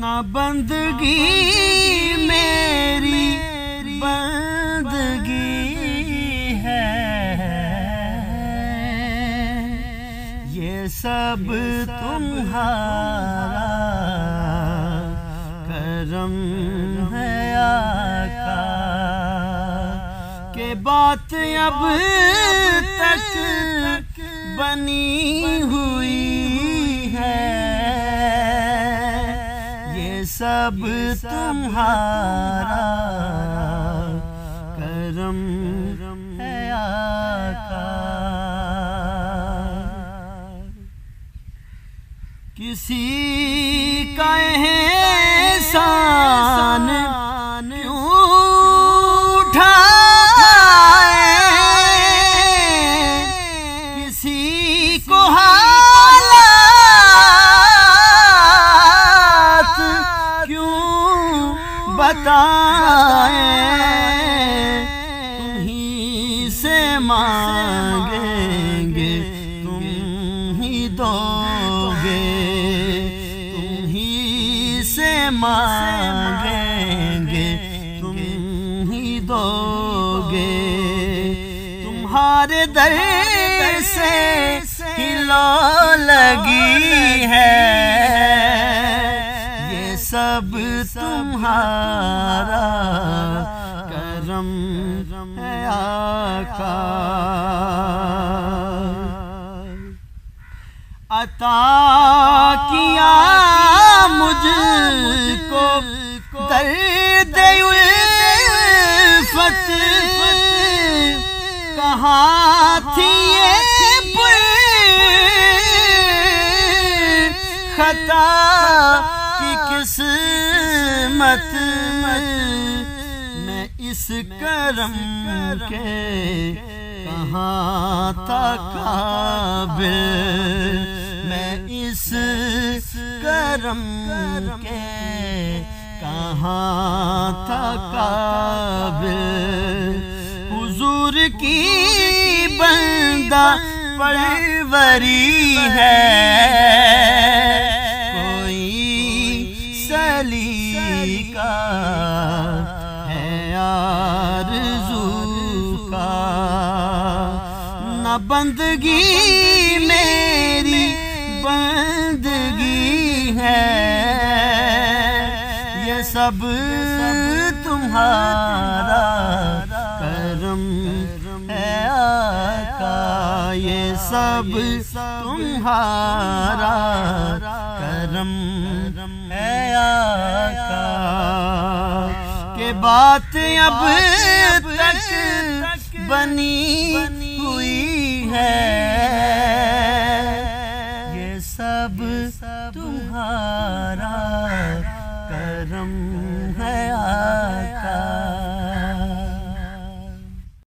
نہ بندگی میری بندگی ہے، یہ سب تمہارا کرم ہے آقا، کہ بات اب تک بنی ہوئی ہے، یہ سب تمہارا کرم ہے آقا۔ کسی کا احسان کیوں اٹھائے، کسی کو حالات کیوں بتائیں، تمہیں سے مانگیں گے تم ہی دو گے، تمہیں سے مانگیں گے تم ہی دو گے، تمہارے در سے ہی لو لگی ہے، یہ سب تمہارا کرم ہے آقا۔ عطا کیا مجھ کو درد الفت، کہاں تھی یہ خطا کی قسمت، میں اس کرم کے کہاں تھا قابل، میں اس کرم کے کہاں تھا قابل، حضور کی بندہ پروری ہے، کوئی سلیقہ ہے آرزو کا، نہ بندگی میری بندگی ہے، یہ سب تمہارا کرم ہے آقا، یہ سب تمہارا کرم ہے آقا، کہ بات اب تک بنی ہوئی ہے، یہ سب تمہارا کرم ہے آقا۔